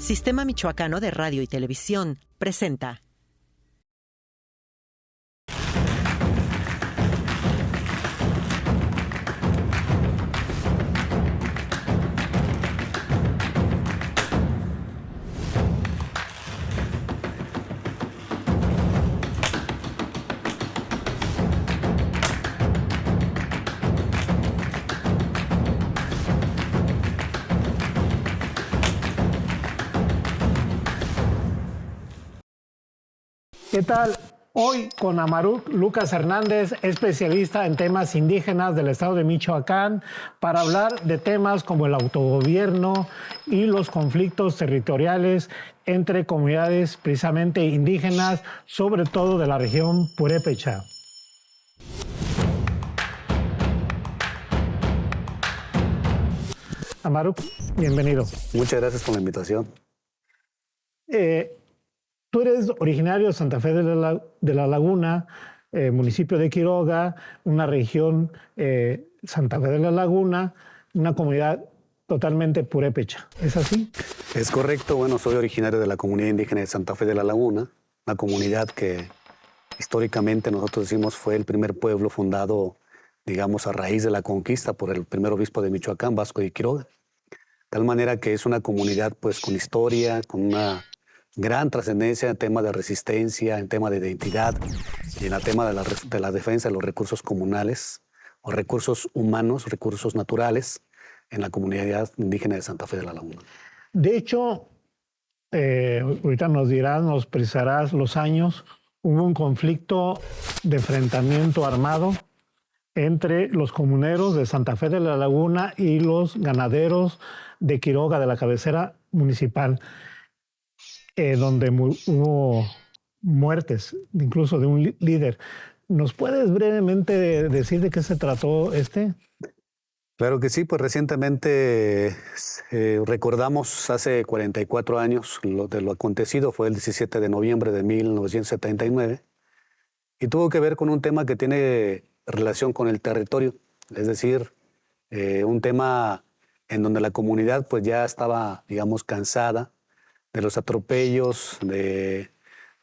Sistema Michoacano de Radio y Televisión presenta. ¿Qué tal? Hoy con Amaruk Lucas Hernández, especialista en temas indígenas del estado de Michoacán, para hablar de temas como el autogobierno y los conflictos territoriales entre comunidades precisamente indígenas, sobre todo de la región purépecha. Amaruk, bienvenido. Muchas gracias por la invitación. Tú eres originario de Santa Fe de la Laguna, municipio de Quiroga, una región, Santa Fe de la Laguna, una comunidad totalmente purépecha. ¿Es así? Es correcto. Bueno, soy originario de la comunidad indígena de Santa Fe de la Laguna, una comunidad que históricamente nosotros decimos fue el primer pueblo fundado, digamos, a raíz de la conquista por el primer obispo de Michoacán, Vasco de Quiroga. De tal manera que es una comunidad pues con historia, con una gran trascendencia en tema de resistencia, en tema de identidad y en el tema de la defensa de los recursos comunales o recursos humanos, recursos naturales en la comunidad indígena de Santa Fe de la Laguna. De hecho, ahorita nos precisarás los años, hubo un conflicto de enfrentamiento armado entre los comuneros de Santa Fe de la Laguna y los ganaderos de Quiroga, de la cabecera municipal, donde hubo muertes, incluso de un líder. ¿Nos puedes brevemente decir de qué se trató este? Claro que sí, pues recientemente recordamos hace 44 años lo acontecido, fue el 17 de noviembre de 1979, y tuvo que ver con un tema que tiene relación con el territorio, es decir, un tema en donde la comunidad pues ya estaba, digamos, cansada de los atropellos,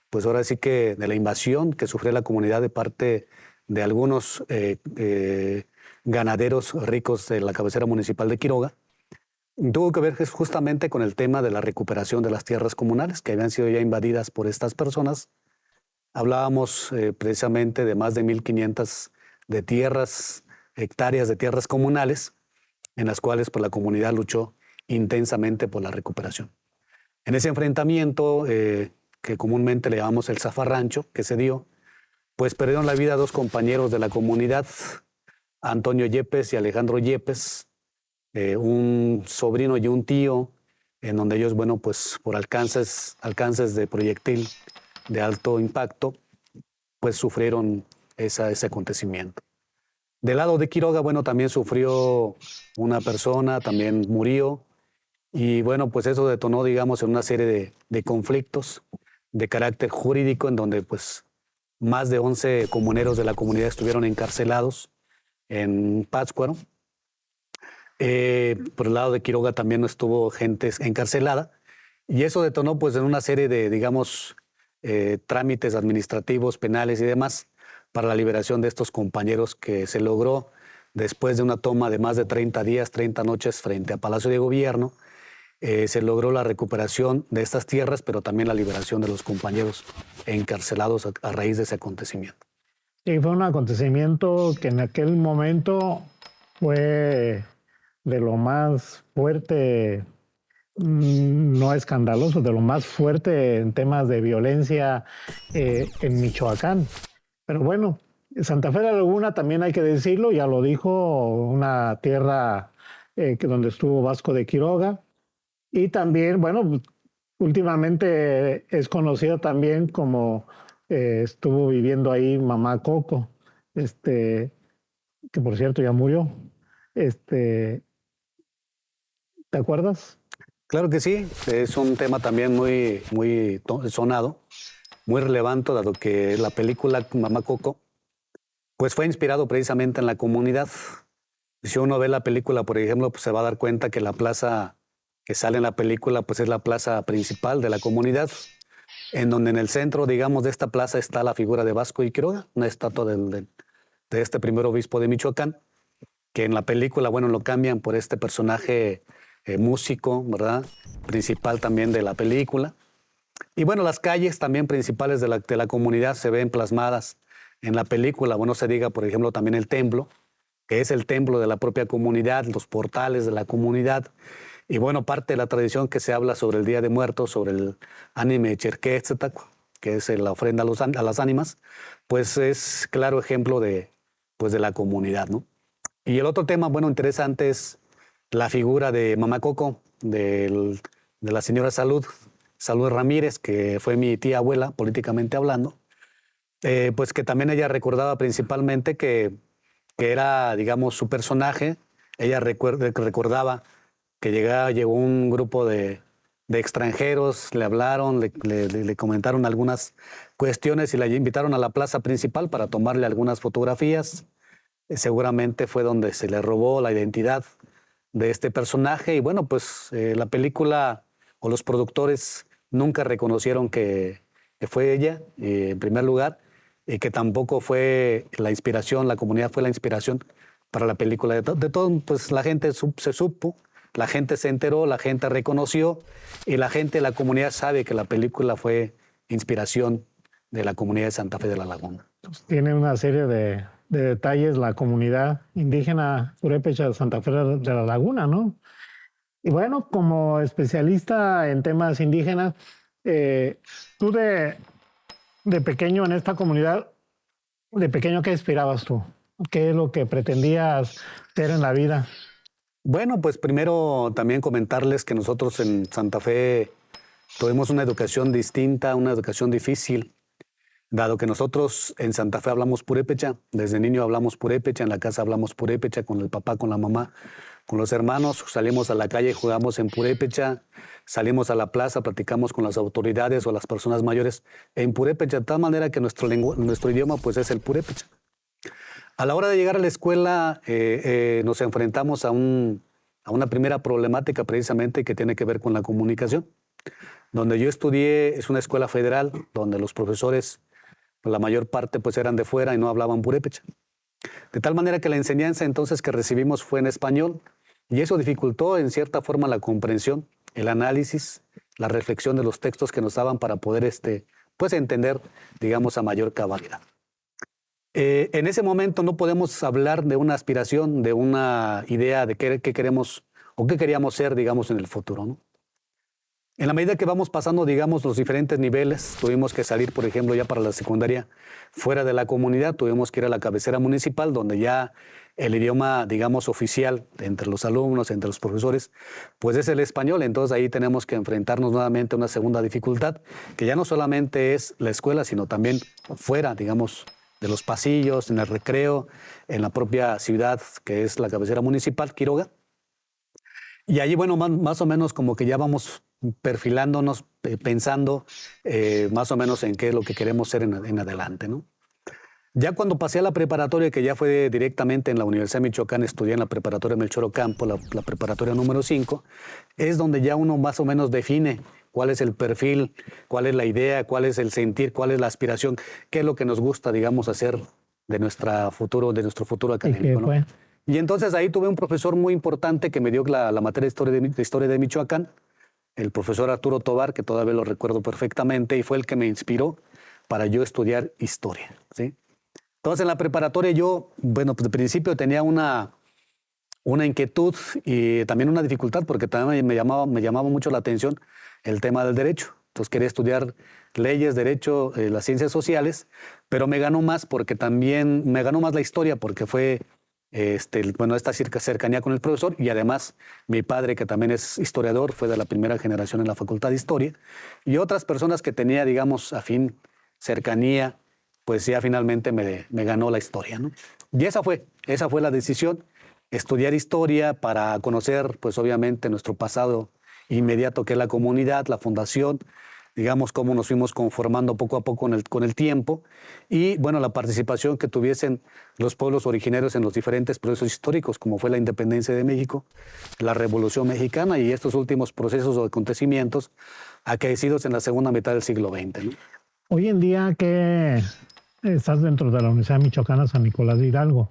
pues ahora sí que de la invasión que sufrió la comunidad de parte de algunos ganaderos ricos de la cabecera municipal de Quiroga. Tuvo que ver justamente con el tema de la recuperación de las tierras comunales que habían sido ya invadidas por estas personas. Hablábamos precisamente de más de 1,500 de tierras, hectáreas de tierras comunales, en las cuales pues, la comunidad luchó intensamente por la recuperación. En ese enfrentamiento, que comúnmente le llamamos el zafarrancho, que se dio, pues perdieron la vida dos compañeros de la comunidad, Antonio Yepes y Alejandro Yepes, un sobrino y un tío, en donde ellos, bueno, pues por alcances de proyectil de alto impacto, pues sufrieron ese acontecimiento. Del lado de Quiroga, bueno, también sufrió una persona, también murió, y bueno, pues eso detonó, digamos, en una serie de conflictos de carácter jurídico, en donde pues más de 11 comuneros de la comunidad estuvieron encarcelados en Pátzcuaro. Por el lado de Quiroga también estuvo gente encarcelada, y eso detonó pues en una serie de, digamos, trámites administrativos, penales y demás para la liberación de estos compañeros, que se logró después de una toma de más de 30 días, 30 noches frente a Palacio de Gobierno. Se logró la recuperación de estas tierras, pero también la liberación de los compañeros encarcelados a raíz de ese acontecimiento. Sí, fue un acontecimiento que en aquel momento fue de lo más fuerte, no escandaloso, de lo más fuerte en temas de violencia en Michoacán. Pero bueno, Santa Fe de la Laguna también hay que decirlo, ya lo dijo, una tierra donde estuvo Vasco de Quiroga. Y también, bueno, últimamente es conocida también como estuvo viviendo ahí Mamá Coco, que por cierto ya murió. ¿Te acuerdas? Claro que sí, es un tema también muy, muy sonado, muy relevante, dado que la película Mamá Coco pues fue inspirado precisamente en la comunidad. Si uno ve la película, por ejemplo, pues se va a dar cuenta que la plaza que sale en la película, pues es la plaza principal de la comunidad, en donde en el centro, digamos, de esta plaza está la figura de Vasco de Quiroga, una estatua de este primer obispo de Michoacán, que en la película, bueno, lo cambian por este personaje músico, ¿verdad? Principal también de la película. Y bueno, las calles también principales de la comunidad se ven plasmadas en la película. Bueno, se diga, por ejemplo, también el templo, que es el templo de la propia comunidad, los portales de la comunidad. Y bueno, parte de la tradición que se habla sobre el Día de Muertos, sobre el anime Cherquetztac, que es la ofrenda a las ánimas, pues es claro ejemplo pues de la comunidad, ¿no? Y el otro tema, bueno, interesante es la figura de Mamá Coco, de la señora Salud Ramírez, que fue mi tía abuela, políticamente hablando, pues que también ella recordaba principalmente que era, digamos, su personaje. Ella recordaba que llegó un grupo de extranjeros, le hablaron, le comentaron algunas cuestiones y la invitaron a la plaza principal para tomarle algunas fotografías. Seguramente fue donde se le robó la identidad de este personaje y bueno, pues la película o los productores nunca reconocieron que fue ella, en primer lugar, y que tampoco fue la inspiración, la comunidad fue la inspiración para la película. De todo, pues la gente se supo, la gente se enteró, la gente reconoció y la gente, la comunidad sabe que la película fue inspiración de la comunidad de Santa Fe de la Laguna. Tiene una serie de detalles la comunidad indígena purépecha de Santa Fe de la Laguna, ¿no? Y bueno, como especialista en temas indígenas, tú de pequeño en esta comunidad, de pequeño, ¿qué aspirabas tú? ¿Qué es lo que pretendías ser en la vida? Bueno, pues primero también comentarles que nosotros en Santa Fe tuvimos una educación distinta, una educación difícil, dado que nosotros en Santa Fe hablamos purépecha, desde niño hablamos purépecha, en la casa hablamos purépecha con el papá, con la mamá, con los hermanos, salimos a la calle, jugamos en purépecha, salimos a la plaza, platicamos con las autoridades o las personas mayores en purépecha, de tal manera que nuestro idioma pues es el purépecha. A la hora de llegar a la escuela nos enfrentamos a una primera problemática precisamente que tiene que ver con la comunicación. Donde yo estudié es una escuela federal donde los profesores, la mayor parte pues eran de fuera y no hablaban purépecha. De tal manera que la enseñanza entonces que recibimos fue en español y eso dificultó en cierta forma la comprensión, el análisis, la reflexión de los textos que nos daban para poder pues entender, digamos, a mayor cabalidad. En ese momento no podemos hablar de una aspiración, de una idea de qué queremos o qué queríamos ser, digamos, en el futuro, ¿no? En la medida que vamos pasando, digamos, los diferentes niveles, tuvimos que salir, por ejemplo, ya para la secundaria fuera de la comunidad, tuvimos que ir a la cabecera municipal, donde ya el idioma, digamos, oficial entre los alumnos, entre los profesores, pues es el español. Entonces ahí tenemos que enfrentarnos nuevamente a una segunda dificultad, que ya no solamente es la escuela, sino también fuera, digamos, de los pasillos, en el recreo, en la propia ciudad, que es la cabecera municipal, Quiroga. Y allí, bueno, más o menos como que ya vamos perfilándonos, pensando más o menos en qué es lo que queremos ser en adelante, ¿no? Ya cuando pasé a la preparatoria, que ya fue directamente en la Universidad de Michoacán, estudié en la preparatoria Melchor Ocampo, la preparatoria número 5, es donde ya uno más o menos define cuál es el perfil, cuál es la idea, cuál es el sentir, cuál es la aspiración, qué es lo que nos gusta, digamos, hacer de nuestro futuro académico, ¿no? Y entonces ahí tuve un profesor muy importante que me dio la materia de historia de Michoacán, el profesor Arturo Tobar, que todavía lo recuerdo perfectamente, y fue el que me inspiró para yo estudiar historia, ¿sí? Entonces en la preparatoria yo, bueno, pues de principio tenía una inquietud y también una dificultad, porque también me llamaba mucho la atención el tema del derecho. Entonces quería estudiar leyes, derecho, las ciencias sociales, pero me ganó más la historia, porque fue esta cercanía con el profesor, y además mi padre, que también es historiador, fue de la primera generación en la Facultad de Historia, y otras personas que tenía, digamos, afín, cercanía, pues ya finalmente me ganó la historia, ¿no? Y esa fue la decisión, estudiar historia para conocer, pues obviamente, nuestro pasado inmediato, que es la comunidad, la fundación, digamos, cómo nos fuimos conformando poco a poco con el tiempo y, bueno, la participación que tuviesen los pueblos originarios en los diferentes procesos históricos, como fue la independencia de México, la Revolución Mexicana y estos últimos procesos o acontecimientos acaecidos en la segunda mitad del siglo XX, ¿no? Hoy en día que estás dentro de la Universidad Michoacana San Nicolás de Hidalgo,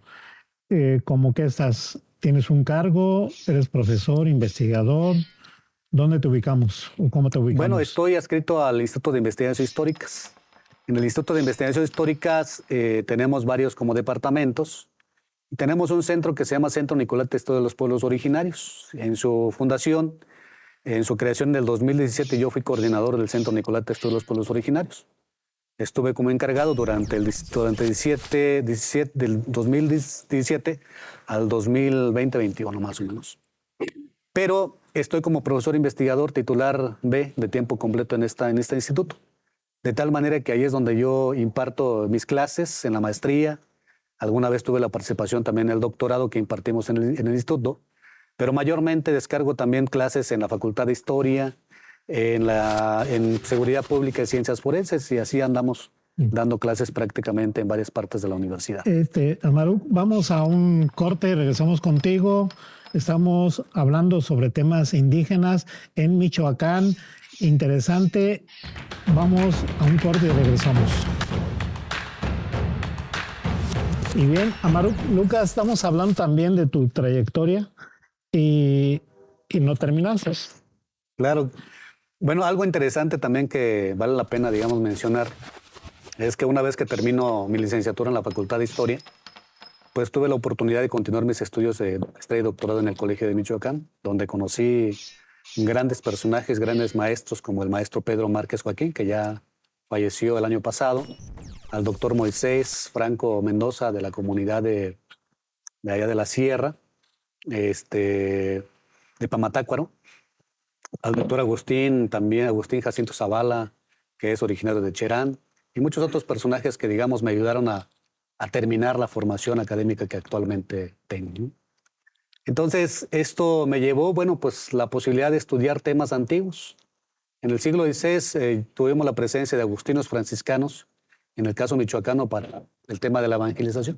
¿cómo que estás? ¿Tienes un cargo? ¿Eres profesor, investigador? ¿Dónde te ubicamos o cómo te ubicamos? Bueno, estoy adscrito al Instituto de Investigaciones Históricas. En el Instituto de Investigaciones Históricas tenemos varios como departamentos. Tenemos un centro que se llama Centro Nicolás Testó de los Pueblos Originarios. En su fundación, en su creación en el 2017, yo fui coordinador del Centro Nicolás Testó de los Pueblos Originarios. Estuve como encargado durante del 2017 al 2020-21 más o menos. Pero estoy como profesor investigador titular B de tiempo completo en este instituto. De tal manera que ahí es donde yo imparto mis clases en la maestría. Alguna vez tuve la participación también en el doctorado que impartimos en el instituto, pero mayormente descargo también clases en la Facultad de Historia, en Seguridad Pública y Ciencias Forenses, y así andamos dando clases prácticamente en varias partes de la universidad. Amaru, vamos a un corte, regresamos contigo. Estamos hablando sobre temas indígenas en Michoacán. Interesante. Vamos a un corte y regresamos. Y bien, Amaru, Lucas, estamos hablando también de tu trayectoria y no terminaste. Claro. Bueno, algo interesante también que vale la pena, digamos, mencionar es que una vez que termino mi licenciatura en la Facultad de Historia, pues tuve la oportunidad de continuar mis estudios de maestría y doctorado en el Colegio de Michoacán, donde conocí grandes personajes, grandes maestros, como el maestro Pedro Márquez Joaquín, que ya falleció el año pasado, al doctor Moisés Franco Mendoza, de la comunidad de allá de la Sierra, de Pamatácuaro, al doctor Agustín, también Agustín Jacinto Zavala, que es originario de Cherán, y muchos otros personajes que, digamos, me ayudaron a terminar la formación académica que actualmente tengo. Entonces, esto me llevó, bueno, pues la posibilidad de estudiar temas antiguos. En el siglo XVI tuvimos la presencia de agustinos franciscanos, en el caso michoacano, para el tema de la evangelización.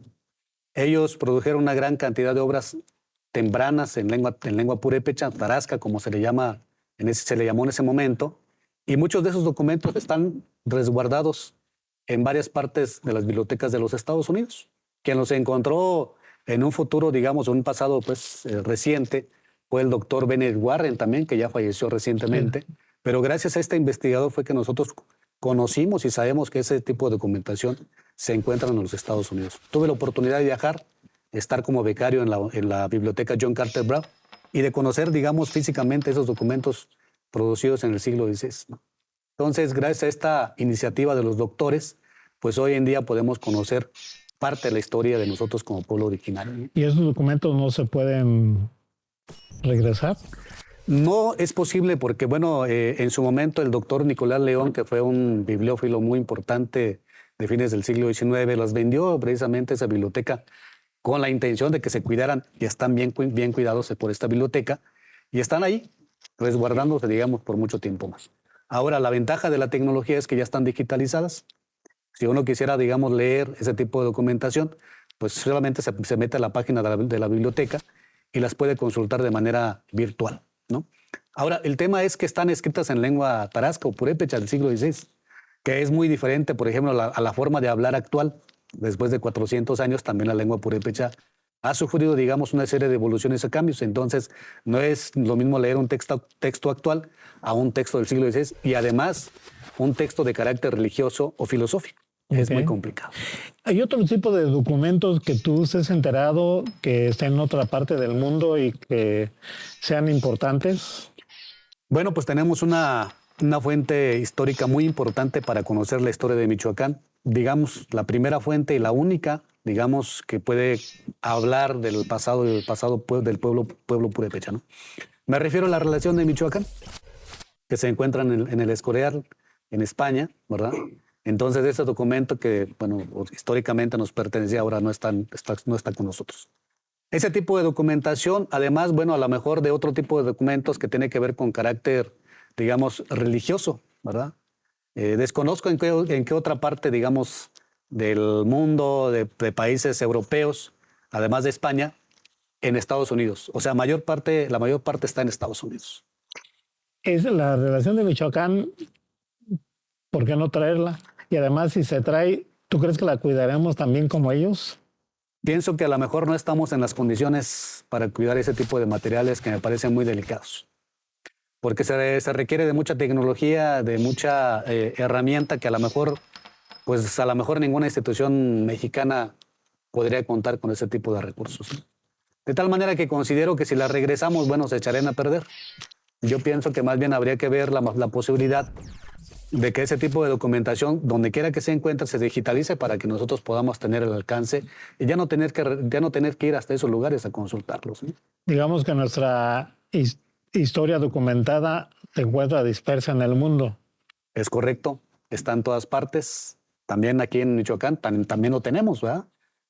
Ellos produjeron una gran cantidad de obras tempranas en lengua purépecha, tarasca, como se le llamó en ese momento, y muchos de esos documentos están resguardados en varias partes de las bibliotecas de los Estados Unidos. Quien los encontró en un futuro, digamos, un pasado reciente, fue el doctor Bennett Warren también, que ya falleció recientemente. Sí. Pero gracias a este investigador fue que nosotros conocimos y sabemos que ese tipo de documentación se encuentra en los Estados Unidos. Tuve la oportunidad de viajar, estar como becario en la biblioteca John Carter Brown y de conocer, digamos, físicamente esos documentos producidos en el siglo XVI. Entonces, gracias a esta iniciativa de los doctores, pues hoy en día podemos conocer parte de la historia de nosotros como pueblo originario. ¿Y esos documentos no se pueden regresar? No es posible porque, bueno, en su momento el doctor Nicolás León, que fue un bibliófilo muy importante de fines del siglo XIX, las vendió precisamente esa biblioteca con la intención de que se cuidaran y están bien cuidados por esta biblioteca y están ahí resguardándose, digamos, por mucho tiempo más. Ahora, la ventaja de la tecnología es que ya están digitalizadas. Si uno quisiera, digamos, leer ese tipo de documentación, pues solamente se mete a la página de la biblioteca y las puede consultar de manera virtual, ¿no? Ahora, el tema es que están escritas en lengua tarasca o purépecha del siglo XVI, que es muy diferente, por ejemplo, a la forma de hablar actual. Después de 400 años, también la lengua purépecha ha sufrido, digamos, una serie de evoluciones y cambios. Entonces, no es lo mismo leer un texto actual a un texto del siglo XVI y además un texto de carácter religioso o filosófico. Okay. Es muy complicado. ¿Hay otro tipo de documentos que tú estés enterado que estén en otra parte del mundo y que sean importantes? Bueno, pues tenemos una fuente histórica muy importante para conocer la historia de Michoacán. Digamos, la primera fuente y la única, digamos, que puede hablar del pasado del pueblo purépecha, ¿no? Me refiero a la relación de Michoacán, que se encuentra en el Escorial, en España, ¿verdad? Entonces, ese documento que, bueno, históricamente nos pertenecía, ahora no está con nosotros. Ese tipo de documentación, además, bueno, a lo mejor de otro tipo de documentos que tiene que ver con carácter, digamos, religioso, ¿verdad? Desconozco en qué otra parte, digamos, del mundo, de países europeos, además de España, en Estados Unidos. O sea, la mayor parte está en Estados Unidos. Es la relación de Michoacán, ¿por qué no traerla? Y además, si se trae, ¿tú crees que la cuidaremos también como ellos? Pienso que a lo mejor no estamos en las condiciones para cuidar ese tipo de materiales que me parecen muy delicados. Porque se requiere de mucha tecnología, de mucha herramienta que a lo mejor ninguna institución mexicana podría contar con ese tipo de recursos. De tal manera que considero que si la regresamos, bueno, se echarían a perder. Yo pienso que más bien habría que ver la posibilidad de que ese tipo de documentación, donde quiera que se encuentre, se digitalice para que nosotros podamos tener el alcance y ya no tener que ir hasta esos lugares a consultarlos, ¿sí? Digamos que nuestra historia documentada se encuentra dispersa en el mundo. Es correcto, está en todas partes. También aquí en Michoacán también lo tenemos, ¿verdad?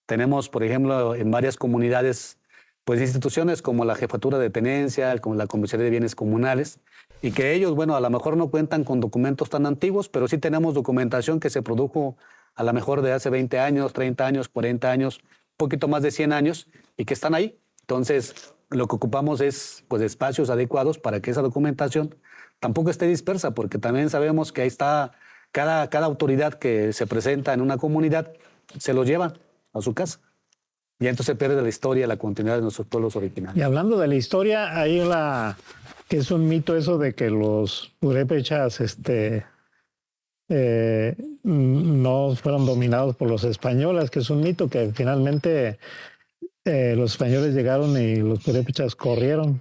Tenemos, por ejemplo, en varias comunidades, pues instituciones como la Jefatura de Tenencia, como la Comisaría de Bienes Comunales, y que ellos, bueno, a lo mejor no cuentan con documentos tan antiguos, pero sí tenemos documentación que se produjo a lo mejor de hace 20 años, 30 años, 40 años, un poquito más de 100 años, y que están ahí. Entonces, lo que ocupamos es pues espacios adecuados para que esa documentación tampoco esté dispersa, porque también sabemos que ahí está cada autoridad que se presenta en una comunidad, se lo lleva a su casa. Y entonces se pierde la historia, la continuidad de nuestros pueblos originarios. Y hablando de la historia, hay que es un mito eso de que los purépechas no fueron dominados por los españoles, que es un mito que finalmente los españoles llegaron y los purépechas corrieron.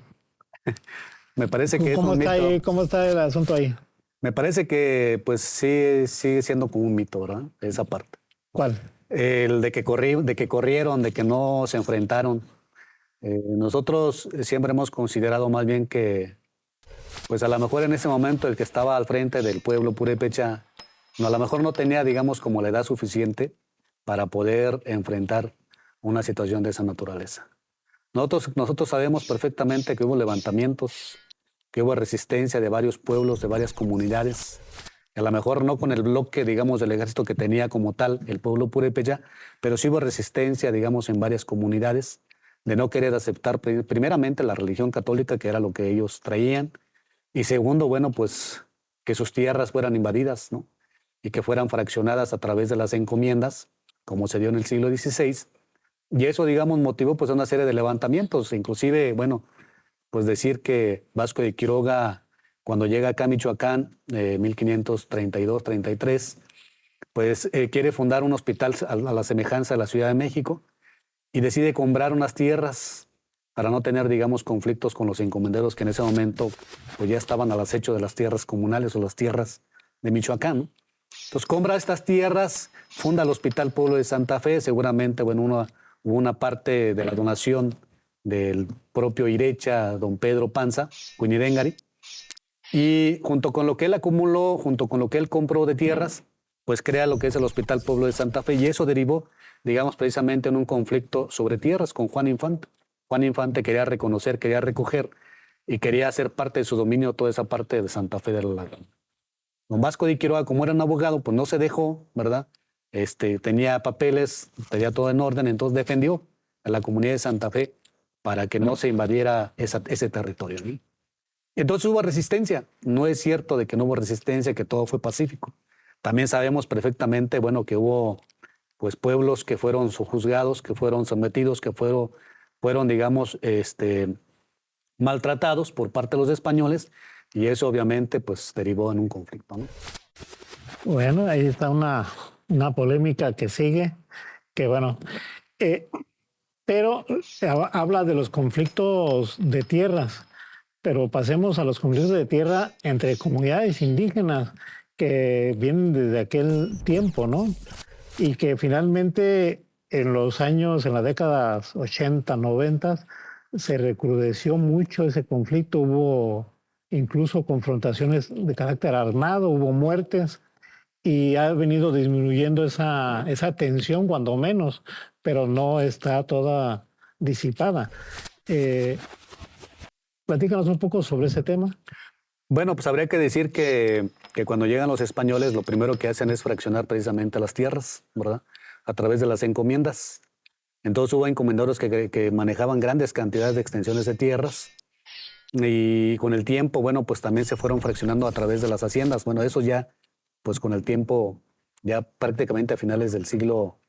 Me parece que ¿Cómo está ahí? ¿Cómo está el asunto ahí? Me parece que pues sí sigue siendo como un mito, ¿verdad? Esa parte. ¿Cuál? El de que corrieron, de que no se enfrentaron. Nosotros siempre hemos considerado más bien que, pues a lo mejor en ese momento el que estaba al frente del pueblo purépecha, a lo mejor no tenía, digamos, como la edad suficiente para poder enfrentar una situación de esa naturaleza. Nosotros sabemos perfectamente que hubo levantamientos, que hubo resistencia de varios pueblos, de varias comunidades, a lo mejor no con el bloque, digamos, del ejército que tenía como tal el pueblo purépecha, pero sí hubo resistencia, digamos, en varias comunidades de no querer aceptar primeramente la religión católica, que era lo que ellos traían, y segundo, bueno, pues que sus tierras fueran invadidas, ¿no? Y que fueran fraccionadas a través de las encomiendas, como se dio en el siglo XVI, y eso, digamos, motivó pues una serie de levantamientos, inclusive, bueno, pues decir que Vasco de Quiroga, cuando llega acá a Michoacán, 1532-33, pues quiere fundar un hospital a la semejanza de la Ciudad de México y decide comprar unas tierras para no tener, digamos, conflictos con los encomenderos que en ese momento pues ya estaban al acecho de las tierras comunales o las tierras de Michoacán, ¿no? Entonces compra estas tierras, funda el Hospital Pueblo de Santa Fe, seguramente, bueno, hubo una parte de la donación del propio Irecha, don Pedro Panza, Cuñidengari, y junto con lo que él acumuló, junto con lo que él compró de tierras, pues crea lo que es el Hospital Pueblo de Santa Fe, y eso derivó, digamos, precisamente en un conflicto sobre tierras con Juan Infante. Juan Infante quería reconocer, quería recoger y quería hacer parte de su dominio toda esa parte de Santa Fe de la Laguna. Don Vasco de Quiroga, como era un abogado, pues no se dejó, ¿verdad? Tenía papeles, tenía todo en orden, entonces defendió a la comunidad de Santa Fe para que no se invadiera ese territorio, ¿no? Entonces hubo resistencia. No es cierto de que no hubo resistencia, que todo fue pacífico. También sabemos perfectamente, bueno, que hubo pues pueblos que fueron sojuzgados, que fueron sometidos, que fueron digamos, maltratados por parte de los españoles, y eso obviamente pues derivó en un conflicto, ¿no? Bueno, ahí está una polémica que sigue, que bueno, pero habla de los conflictos de tierras, pero pasemos a los conflictos de tierra entre comunidades indígenas que vienen desde aquel tiempo, ¿no? Y que finalmente en las décadas 80, 90, se recrudeció mucho ese conflicto, hubo incluso confrontaciones de carácter armado, hubo muertes, y ha venido disminuyendo esa tensión cuando menos, pero no está toda disipada. Platícanos un poco sobre ese tema. Bueno, pues habría que decir que cuando llegan los españoles, lo primero que hacen es fraccionar precisamente las tierras, ¿verdad? A través de las encomiendas. Entonces hubo encomendadores que manejaban grandes cantidades de extensiones de tierras y con el tiempo, bueno, pues también se fueron fraccionando a través de las haciendas. Bueno, eso ya, pues con el tiempo, ya prácticamente a finales del siglo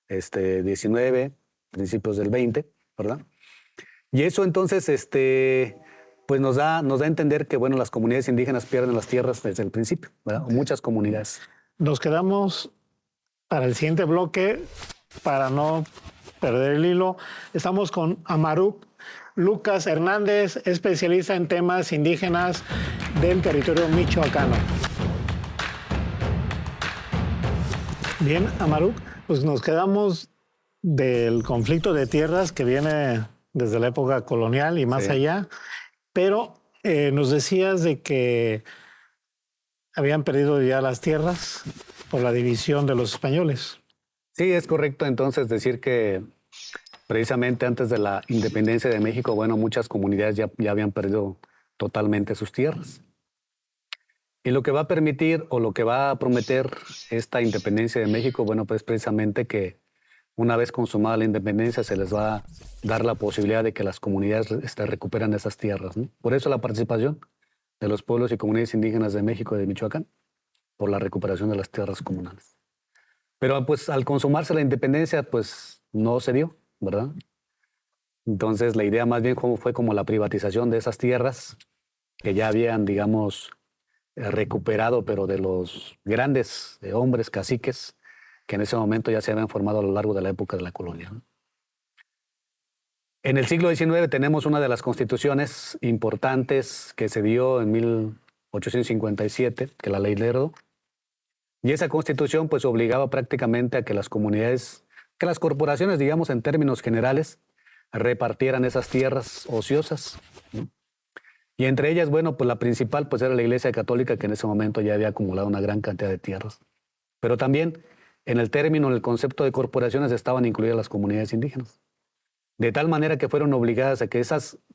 XIX, principios del XX, ¿verdad? Y eso entonces, pues nos da a entender que, bueno, las comunidades indígenas pierden las tierras desde el principio, ¿verdad? O muchas comunidades. Nos quedamos para el siguiente bloque, para no perder el hilo. Estamos con Amaruk Lucas Hernández, especialista en temas indígenas del territorio michoacano. Bien, Amaruk, pues nos quedamos del conflicto de tierras que viene desde la época colonial y más allá, pero nos decías de que habían perdido ya las tierras por la división de los españoles. Sí, es correcto entonces decir que precisamente antes de la independencia de México, bueno, muchas comunidades ya habían perdido totalmente sus tierras. Y lo que va a permitir o lo que va a prometer esta independencia de México, bueno, pues precisamente que una vez consumada la independencia se les va a dar la posibilidad de que las comunidades recuperan esas tierras, ¿no? Por eso la participación de los pueblos y comunidades indígenas de México y de Michoacán, por la recuperación de las tierras comunales. Pero pues al consumarse la independencia, pues no se dio, ¿verdad? Entonces la idea más bien fue como la privatización de esas tierras que ya habían, digamos, recuperado, pero de los grandes hombres caciques que en ese momento ya se habían formado a lo largo de la época de la colonia, ¿no? En el siglo XIX tenemos una de las constituciones importantes que se dio en 1857, que es la Ley Lerdo, y esa constitución pues obligaba prácticamente a que las comunidades, que las corporaciones, digamos en términos generales, repartieran esas tierras ociosas, ¿no? Y entre ellas, bueno, pues la principal pues era la Iglesia Católica, que en ese momento ya había acumulado una gran cantidad de tierras. Pero también en el término, en el concepto de corporaciones estaban incluidas las comunidades indígenas. De tal manera que fueron obligadas a que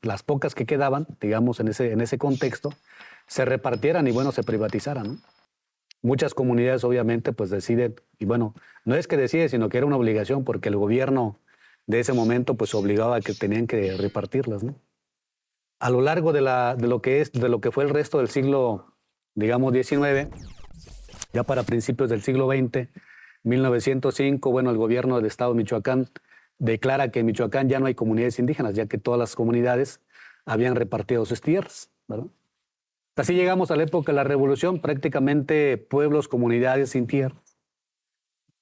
las pocas que quedaban, digamos en ese contexto, se repartieran y bueno, se privatizaran, ¿no? Muchas comunidades obviamente pues deciden, y bueno, no es que deciden, sino que era una obligación porque el gobierno de ese momento pues obligaba a que tenían que repartirlas, ¿no? A lo largo de lo que fue el resto del siglo, digamos, XIX, ya para principios del siglo XX, 1905, bueno, el gobierno del estado de Michoacán declara que en Michoacán ya no hay comunidades indígenas, ya que todas las comunidades habían repartido sus tierras, ¿verdad? Así llegamos a la época de la Revolución, prácticamente pueblos, comunidades sin tierra.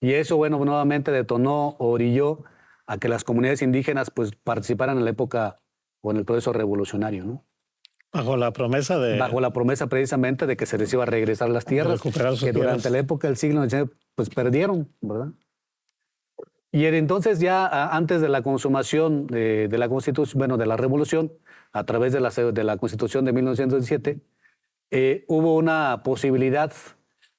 Y eso, bueno, nuevamente detonó o orilló a que las comunidades indígenas pues participaran en la época o en el proceso revolucionario, ¿no? Bajo la promesa precisamente de que se les iba a regresar las tierras que durante la época del siglo XIX pues perdieron, ¿verdad? Y entonces ya antes de la consumación de la Constitución, bueno, de la Revolución, a través de la Constitución de 1917, hubo una posibilidad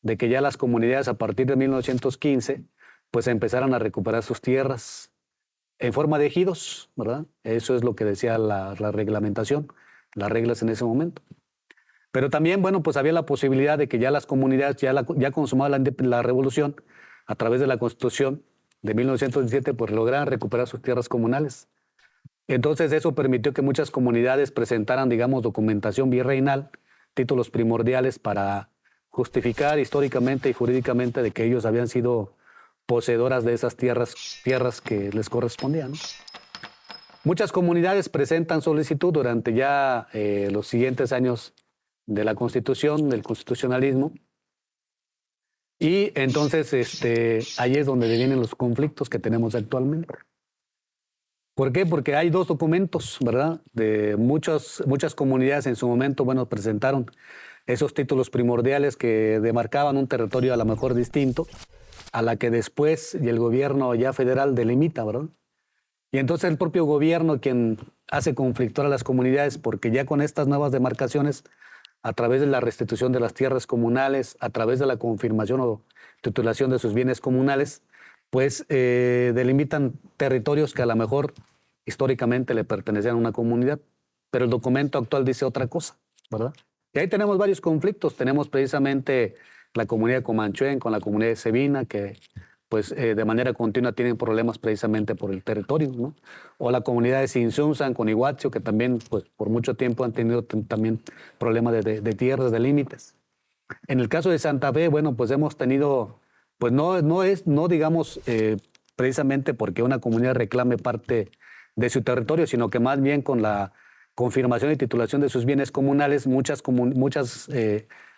de que ya las comunidades a partir de 1915 pues empezaran a recuperar sus tierras en forma de ejidos, ¿verdad? Eso es lo que decía la reglamentación, las reglas en ese momento. Pero también, bueno, pues había la posibilidad de que ya las comunidades, ya consumada la Revolución, a través de la Constitución de 1917, pues lograran recuperar sus tierras comunales. Entonces eso permitió que muchas comunidades presentaran, digamos, documentación virreinal, títulos primordiales para justificar históricamente y jurídicamente de que ellos habían sido poseedoras de esas tierras que les correspondían, ¿no? Muchas comunidades presentan solicitud durante ya los siguientes años de la Constitución, del constitucionalismo, y entonces ahí es donde vienen los conflictos que tenemos actualmente. ¿Por qué? Porque hay dos documentos, ¿verdad? De muchas comunidades en su momento, bueno, presentaron esos títulos primordiales que demarcaban un territorio a lo mejor distinto a la que después y el gobierno ya federal delimita, ¿verdad? Y entonces el propio gobierno quien hace conflictuar a las comunidades porque ya con estas nuevas demarcaciones, a través de la restitución de las tierras comunales, a través de la confirmación o titulación de sus bienes comunales, pues delimitan territorios que a lo mejor históricamente le pertenecían a una comunidad, pero el documento actual dice otra cosa, ¿verdad? Y ahí tenemos varios conflictos. Tenemos precisamente la comunidad de Comanchuén con la comunidad de Sebina, que pues de manera continua tienen problemas precisamente por el territorio, ¿no? O la comunidad de Sinsunzan con Iguazio, que también pues por mucho tiempo han tenido también problemas de tierras, de límites. En el caso de Santa Fe, bueno, pues hemos tenido, pues no digamos precisamente porque una comunidad reclame parte de su territorio, sino que más bien con la confirmación y titulación de sus bienes comunales, muchas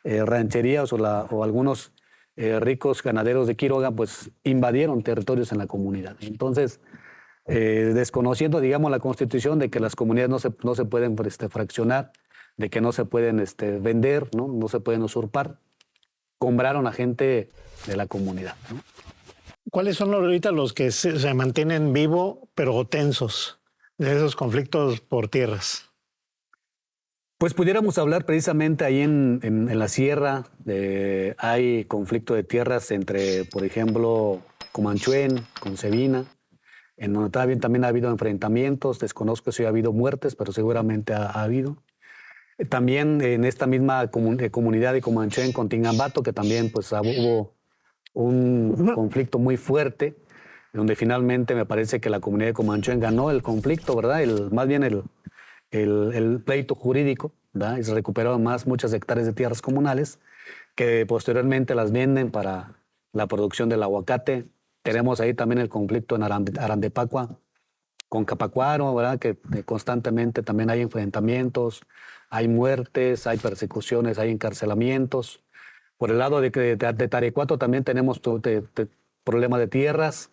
rancherías o algunos ricos ganaderos de Quiroga, pues invadieron territorios en la comunidad. Entonces, desconociendo, digamos, la constitución de que las comunidades no se pueden fraccionar, de que no se pueden vender, ¿no? Se pueden usurpar, compraron a gente de la comunidad, ¿no? ¿Cuáles son ahorita los que se mantienen vivos, pero tensos, de esos conflictos por tierras? Pues pudiéramos hablar precisamente ahí en la sierra. Hay conflicto de tierras entre, por ejemplo, Comanchuén, con Sebina, en donde también ha habido enfrentamientos. Desconozco si ha habido muertes, pero seguramente ha habido. También en esta misma comunidad de Comanchuén con Tingambato, que también pues hubo un conflicto muy fuerte, donde finalmente me parece que la comunidad de Comanchuén ganó el conflicto, ¿verdad? Más bien el pleito jurídico, ¿verdad? Y se recuperaron muchas hectáreas de tierras comunales que posteriormente las venden para la producción del aguacate. Tenemos ahí también el conflicto en Arandepacua con Capacuaro, ¿verdad? Que constantemente también hay enfrentamientos, hay muertes, hay persecuciones, hay encarcelamientos. Por el lado de Tarecuato también tenemos problema de tierras.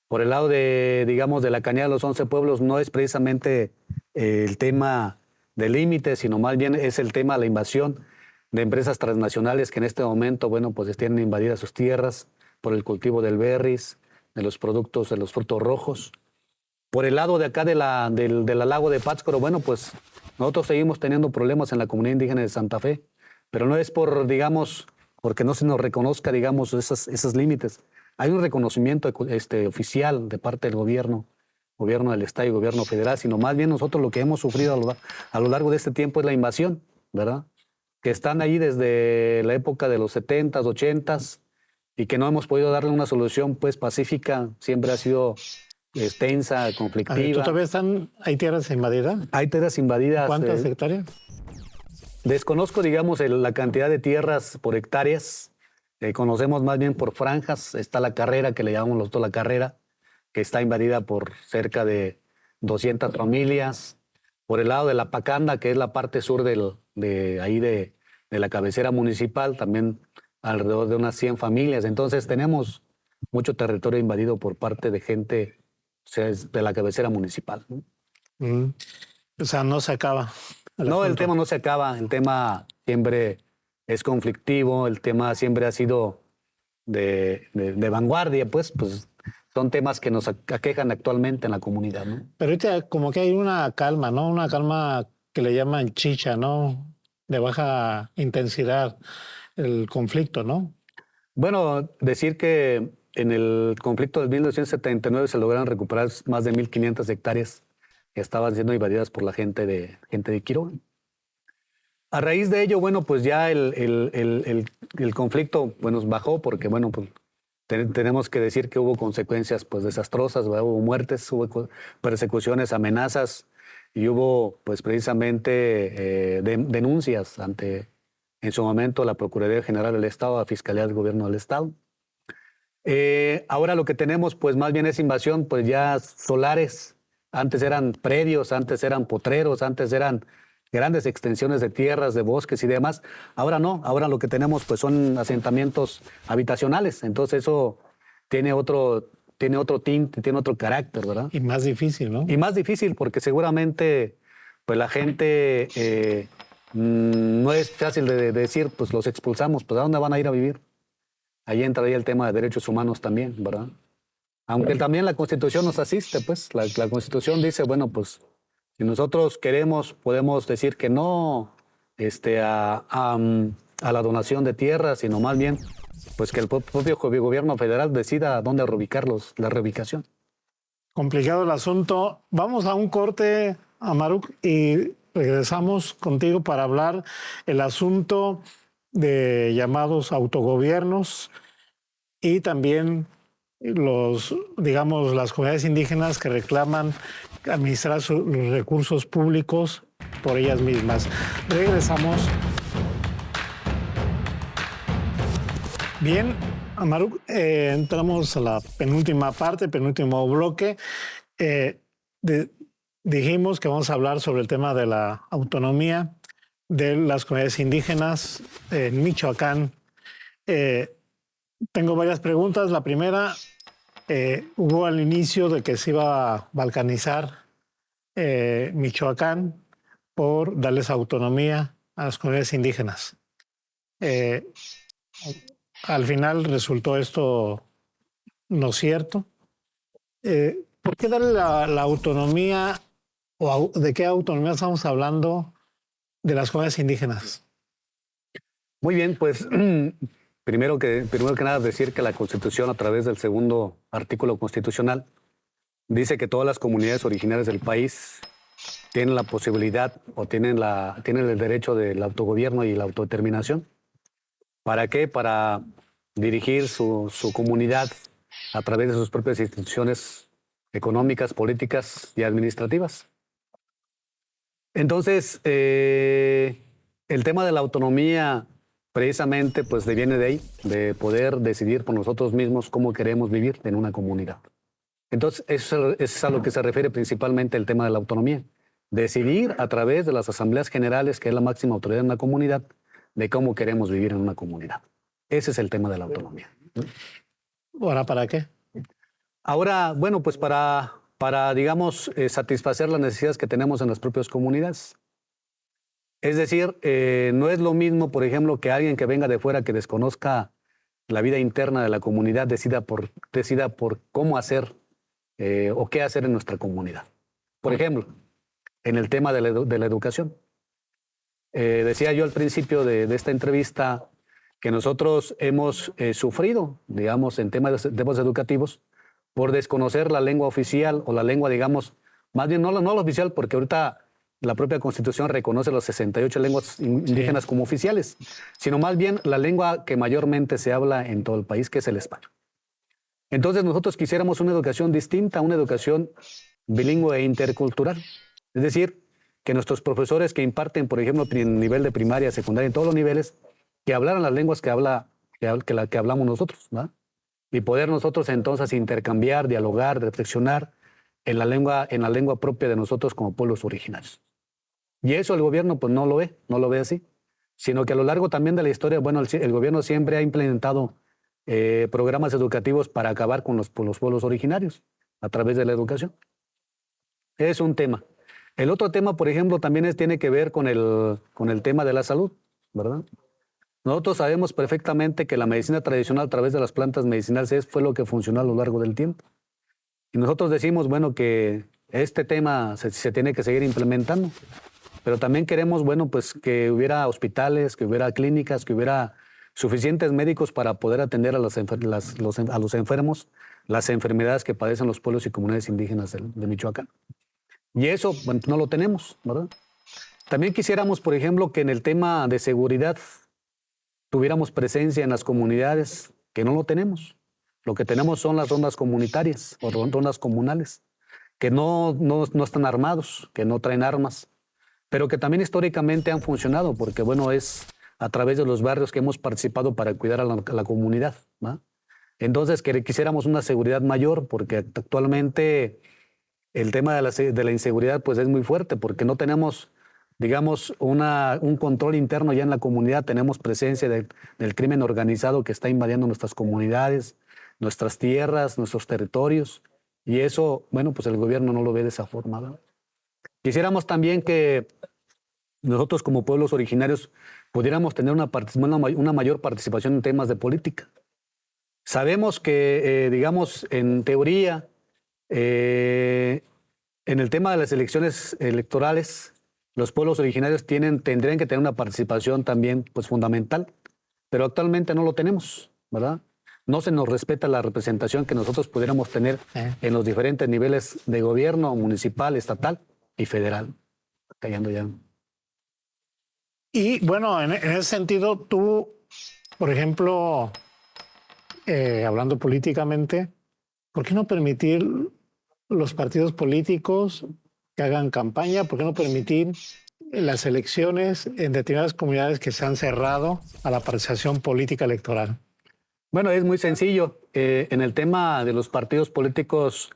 Por el lado digamos, de la Cañada de los 11 Pueblos no es precisamente el tema de límites, sino más bien es el tema de la invasión de empresas transnacionales que en este momento, bueno, pues tienen invadidas sus tierras por el cultivo del berries, de los productos, de los frutos rojos. Por el lado de acá del lago de Pátzcuaro, bueno, pues nosotros seguimos teniendo problemas en la comunidad indígena de Santa Fe, pero no es porque no se nos reconozca, digamos, esos límites. Hay un reconocimiento oficial de parte del gobierno del Estado y gobierno federal, sino más bien nosotros lo que hemos sufrido a lo largo de este tiempo es la invasión, ¿verdad? Que están ahí desde la época de los 70s, 80s, y que no hemos podido darle una solución pues pacífica, siempre ha sido tensa, conflictiva. ¿Hay tierras invadidas? Hay tierras invadidas. ¿Cuántas hectáreas? Desconozco, digamos, la cantidad de tierras por hectáreas. Conocemos más bien por franjas. Está la carrera, que le llamamos nosotros la carrera, que está invadida por cerca de 200 familias. Por el lado de la Pacanda, que es la parte sur de la cabecera municipal, también alrededor de unas 100 familias. Entonces tenemos mucho territorio invadido por parte de gente, o sea, de la cabecera municipal, ¿no? O sea, no se acaba. No, el tema no se acaba. El tema siempre es conflictivo. El tema siempre ha sido de vanguardia, pues son temas que nos aquejan actualmente en la comunidad, ¿no? Pero ahorita como que hay una calma, ¿no? Una calma que le llaman chicha, ¿no? De baja intensidad el conflicto, ¿no? Bueno, decir que en el conflicto de 1979 se lograron recuperar más de 1.500 hectáreas que estaban siendo invadidas por la gente de Quiroga. A raíz de ello, bueno, pues ya el conflicto, bueno, bajó porque, bueno, pues tenemos que decir que hubo consecuencias pues desastrosas, ¿verdad? Hubo muertes, hubo persecuciones, amenazas y hubo pues precisamente denuncias ante, en su momento, la Procuraduría General del Estado, la Fiscalía del Gobierno del Estado. Ahora lo que tenemos pues más bien es invasión pues ya solares. Antes eran predios, antes eran potreros, antes eran grandes extensiones de tierras, de bosques y demás. Ahora no, ahora lo que tenemos pues son asentamientos habitacionales. Entonces eso tiene otro tinte, tiene otro carácter, ¿verdad? Y más difícil, ¿no? Y más difícil porque seguramente pues la gente no es fácil de decir, pues los expulsamos, pues ¿a dónde van a ir a vivir? Ahí entraría el tema de derechos humanos también, ¿verdad? Aunque también la Constitución nos asiste, pues la Constitución dice, bueno, pues si nosotros queremos, podemos decir que no a la donación de tierras, sino más bien pues que el propio gobierno federal decida dónde reubicarlos, la reubicación. Complicado el asunto. Vamos a un corte, Amaruk, y regresamos contigo para hablar el asunto de llamados autogobiernos y también las comunidades indígenas que reclaman administrar los recursos públicos por ellas mismas. Regresamos. Bien, Amaru, entramos a la penúltima parte, penúltimo bloque. Dijimos que vamos a hablar sobre el tema de la autonomía de las comunidades indígenas en Michoacán. Tengo varias preguntas. La primera, hubo al inicio de que se iba a balcanizar Michoacán por darles autonomía a las comunidades indígenas. Al final resultó esto no cierto. ¿Por qué darle la autonomía o de qué autonomía estamos hablando de las comunidades indígenas? Muy bien, pues primero que nada decir que la Constitución, a través del segundo artículo constitucional, dice que todas las comunidades originarias del país tienen la posibilidad o tienen el derecho del autogobierno y la autodeterminación. ¿Para qué? Para dirigir su comunidad a través de sus propias instituciones económicas, políticas y administrativas. Entonces, el tema de la autonomía precisamente pues viene de ahí, de poder decidir por nosotros mismos cómo queremos vivir en una comunidad. Entonces, eso es a lo que se refiere principalmente el tema de la autonomía. Decidir a través de las asambleas generales, que es la máxima autoridad en una comunidad, de cómo queremos vivir en una comunidad. Ese es el tema de la autonomía. ¿Ahora para qué? Ahora, bueno, pues para digamos, satisfacer las necesidades que tenemos en las propias comunidades. Es decir, no es lo mismo, por ejemplo, que alguien que venga de fuera, que desconozca la vida interna de la comunidad, decida por cómo hacer o qué hacer en nuestra comunidad. Por ejemplo, en el tema de la educación. Decía yo al principio de esta entrevista que nosotros hemos sufrido, digamos, en temas educativos, por desconocer la lengua oficial o la lengua, digamos, más bien no la oficial, porque ahorita la propia Constitución reconoce las 68 lenguas indígenas como oficiales, sino más bien la lengua que mayormente se habla en todo el país, que es el español. Entonces nosotros quisiéramos una educación distinta, una educación bilingüe e intercultural. Es decir, que nuestros profesores que imparten, por ejemplo, en nivel de primaria, secundaria, en todos los niveles, que hablaran las lenguas que hablamos nosotros, ¿verdad? Y poder nosotros entonces intercambiar, dialogar, reflexionar en la lengua propia de nosotros como pueblos originarios. Y eso el gobierno pues no lo ve así, sino que a lo largo también de la historia, bueno, el gobierno siempre ha implementado programas educativos para acabar con los pueblos originarios a través de la educación. Es un tema. El otro tema, por ejemplo, también tiene que ver con el tema de la salud, ¿verdad? Nosotros sabemos perfectamente que la medicina tradicional a través de las plantas medicinales fue lo que funcionó a lo largo del tiempo. Y nosotros decimos, bueno, que este tema se tiene que seguir implementando, pero también queremos, bueno, pues que hubiera hospitales, que hubiera clínicas, que hubiera suficientes médicos para poder atender a los enfermos, las enfermedades que padecen los pueblos y comunidades indígenas de Michoacán. Y eso, bueno, no lo tenemos, ¿verdad? También quisiéramos, por ejemplo, que en el tema de seguridad tuviéramos presencia en las comunidades, que no lo tenemos. Lo que tenemos son las rondas comunitarias o rondas comunales, que no están armados, que no traen armas, pero que también históricamente han funcionado, porque bueno, es a través de los barrios que hemos participado para cuidar a la comunidad, ¿no? Entonces, quisiéramos una seguridad mayor, porque actualmente el tema de la inseguridad pues es muy fuerte, porque no tenemos, digamos, un control interno ya en la comunidad. Tenemos presencia del crimen organizado que está invadiendo nuestras comunidades, nuestras tierras, nuestros territorios, y eso, bueno, pues el gobierno no lo ve de esa forma, ¿no? Quisiéramos también que nosotros como pueblos originarios pudiéramos tener una mayor participación en temas de política. Sabemos que, digamos, en teoría, en el tema de las elecciones electorales, los pueblos originarios tendrían que tener una participación también pues, fundamental, pero actualmente no lo tenemos, ¿verdad? No se nos respeta la representación que nosotros pudiéramos tener en los diferentes niveles de gobierno, municipal, estatal y federal. Callando ya. Y bueno, en ese sentido, tú, por ejemplo, hablando políticamente, ¿por qué no permitir los partidos políticos que hagan campaña? ¿Por qué no permitir las elecciones en determinadas comunidades que se han cerrado a la participación política electoral? Bueno, es muy sencillo. En el tema de los partidos políticos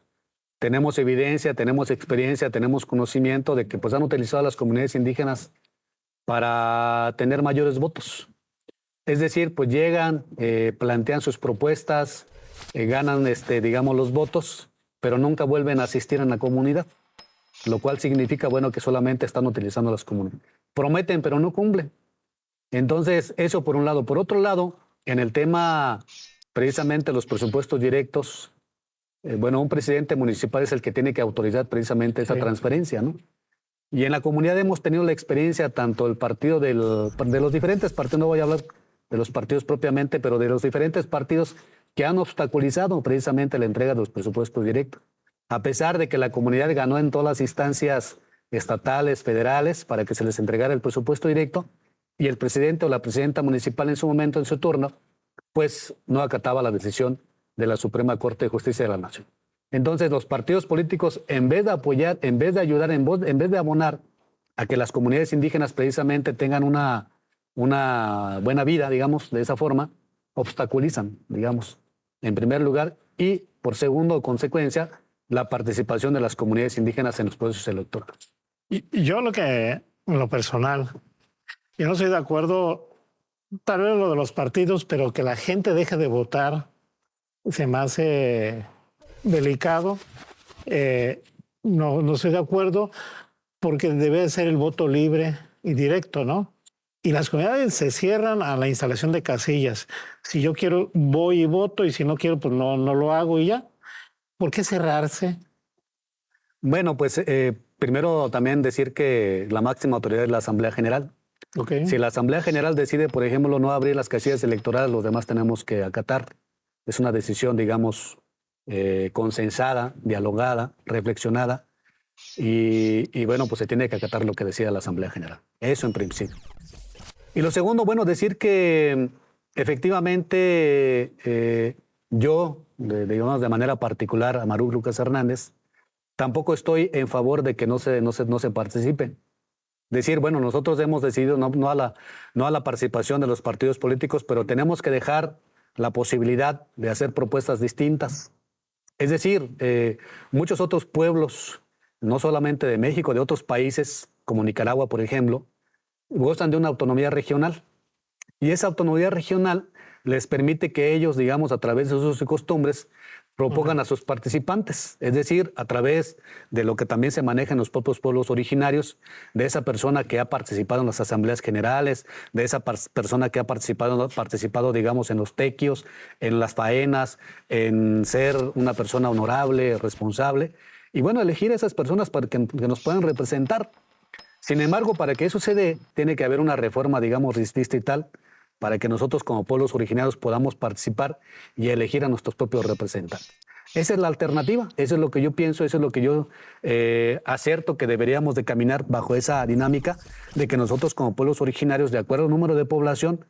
tenemos evidencia, tenemos experiencia, tenemos conocimiento de que pues, han utilizado a las comunidades indígenas para tener mayores votos. Es decir, pues llegan, plantean sus propuestas, ganan, digamos, los votos, pero nunca vuelven a asistir en la comunidad, lo cual significa, bueno, que solamente están utilizando las comunidades. Prometen, pero no cumplen. Entonces, eso por un lado. Por otro lado, en el tema precisamente los presupuestos directos, bueno, un presidente municipal es el que tiene que autorizar precisamente esa transferencia, ¿no? Y en la comunidad hemos tenido la experiencia, tanto el partido de los diferentes partidos, no voy a hablar de los partidos propiamente, pero de los diferentes partidos que han obstaculizado precisamente la entrega de los presupuestos directos. A pesar de que la comunidad ganó en todas las instancias estatales, federales, para que se les entregara el presupuesto directo, y el presidente o la presidenta municipal en su momento, en su turno, pues no acataba la decisión de la Suprema Corte de Justicia de la Nación. Entonces, los partidos políticos, en vez de apoyar, en vez de ayudar, en vez de abonar a que las comunidades indígenas precisamente tengan una buena vida, digamos, de esa forma, obstaculizan, digamos, en primer lugar, y por segundo consecuencia, la participación de las comunidades indígenas en los procesos electorales. Y yo en lo personal, yo no estoy de acuerdo, tal vez lo de los partidos, pero que la gente deje de votar se me hace delicado. No estoy de acuerdo porque debe ser el voto libre y directo, ¿no? Y las comunidades se cierran a la instalación de casillas. Si yo quiero, voy y voto, y si no quiero, pues no lo hago y ya. ¿Por qué cerrarse? Bueno, pues primero también decir que la máxima autoridad es la Asamblea General. Okay. Si la Asamblea General decide, por ejemplo, no abrir las casillas electorales, los demás tenemos que acatar. Es una decisión, digamos, consensada, dialogada, reflexionada. Y bueno, pues se tiene que acatar lo que decida la Asamblea General. Eso en principio. Y lo segundo, bueno, decir que efectivamente yo, digamos de manera particular, Amaru Lucas Hernández, tampoco estoy en favor de que no se participe. Decir, bueno, nosotros hemos decidido no a la participación de los partidos políticos, pero tenemos que dejar la posibilidad de hacer propuestas distintas. Es decir, muchos otros pueblos, no solamente de México, de otros países, como Nicaragua, por ejemplo, gozan de una autonomía regional. Y esa autonomía regional les permite que ellos, digamos, a través de sus costumbres, propongan a sus participantes, es decir, a través de lo que también se maneja en los propios pueblos originarios, de esa persona que ha participado en las asambleas generales, de esa persona que ha participado, digamos, en los tequios, en las faenas, en ser una persona honorable, responsable, y bueno, elegir a esas personas para que nos puedan representar. Sin embargo, para que eso se dé, tiene que haber una reforma, digamos, distrital, para que nosotros como pueblos originarios podamos participar y elegir a nuestros propios representantes. Esa es la alternativa, eso es lo que yo pienso, eso es lo que yo acerto que deberíamos de caminar bajo esa dinámica de que nosotros como pueblos originarios, de acuerdo al número de población,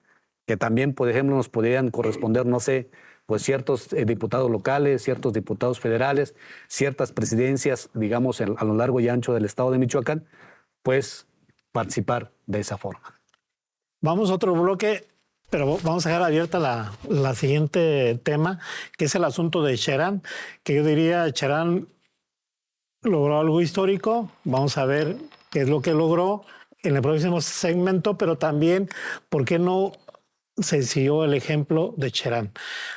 que también, por ejemplo, nos podrían corresponder, no sé, pues ciertos diputados locales, ciertos diputados federales, ciertas presidencias, digamos, a lo largo y ancho del estado de Michoacán, pues participar de esa forma. Vamos a otro bloque, pero vamos a dejar abierta la siguiente tema, que es el asunto de Cherán, que yo diría Cherán logró algo histórico. Vamos a ver qué es lo que logró en el próximo segmento, pero también por qué no se siguió el ejemplo de Cherán.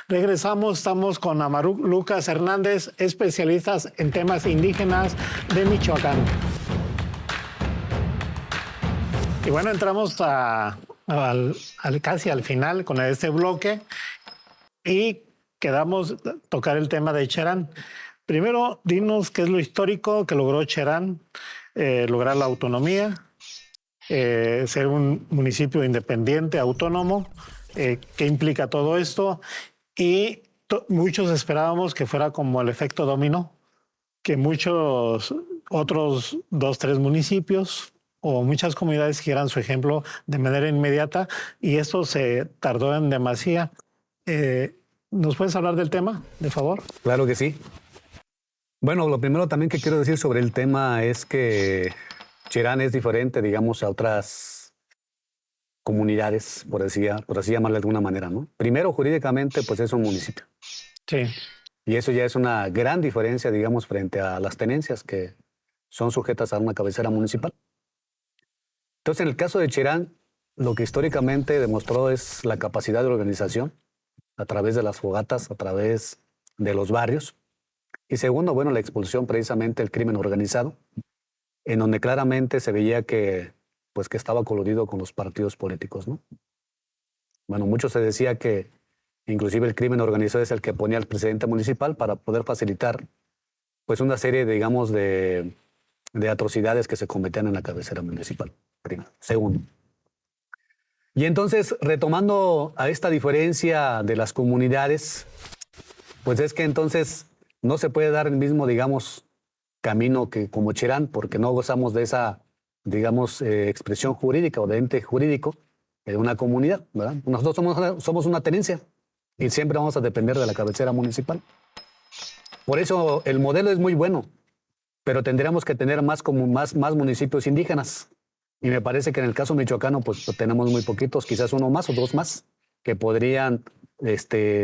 Regresamos, estamos con Amaru Lucas Hernández, especialistas en temas indígenas de Michoacán. Y bueno, entramos casi al final con este bloque y quedamos tocar el tema de Cherán. Primero, dinos qué es lo histórico que logró Cherán, lograr la autonomía, ser un municipio independiente, autónomo, qué implica todo esto. Y muchos esperábamos que fuera como el efecto dominó, que muchos otros 2, 3 municipios o muchas comunidades siguieran su ejemplo de manera inmediata y esto se tardó en demasía. ¿Nos puedes hablar del tema, de favor? Claro que sí. Bueno, lo primero también que quiero decir sobre el tema es que Cherán es diferente, digamos, a otras comunidades, por así llamarle de alguna manera, ¿no? Primero, jurídicamente, pues es un municipio. Sí. Y eso ya es una gran diferencia, digamos, frente a las tenencias que son sujetas a una cabecera municipal. Entonces, en el caso de Cherán, lo que históricamente demostró es la capacidad de organización a través de las fogatas, a través de los barrios. Y segundo, bueno, la expulsión precisamente del crimen organizado, en donde claramente se veía que, pues, que estaba coludido con los partidos políticos, ¿no? Bueno, mucho se decía que inclusive el crimen organizado es el que ponía al presidente municipal para poder facilitar, pues, una serie, digamos, de atrocidades que se cometían en la cabecera municipal. Primero. Segundo. Y entonces, retomando a esta diferencia de las comunidades, pues es que entonces no se puede dar el mismo, digamos, camino que como Cherán, porque no gozamos de esa, digamos, expresión jurídica o de ente jurídico de una comunidad, ¿verdad? Nosotros somos una tenencia y siempre vamos a depender de la cabecera municipal. Por eso el modelo es muy bueno, pero tendríamos que tener más municipios indígenas. Y me parece que en el caso michoacano, pues tenemos muy poquitos, quizás uno más o dos más, que podrían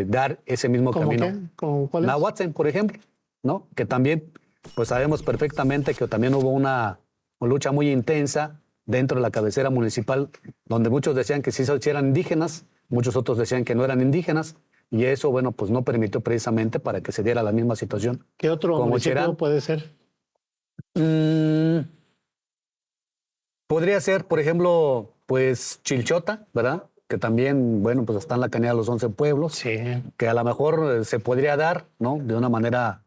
dar ese mismo ¿Cómo camino. qué? ¿Cómo cuál es? Nahuatzen, por ejemplo, ¿no? Que también, pues sabemos perfectamente que también hubo una lucha muy intensa dentro de la cabecera municipal, donde muchos decían que sí eran indígenas, muchos otros decían que no eran indígenas, y eso, bueno, pues no permitió precisamente para que se diera la misma situación. ¿Qué otro como municipio Cherán. puede ser? Podría ser, por ejemplo, pues Chilchota, ¿verdad? Que también, bueno, pues está en la Canea de los 11 pueblos, Sí. que a lo mejor se podría dar, ¿no? De una manera,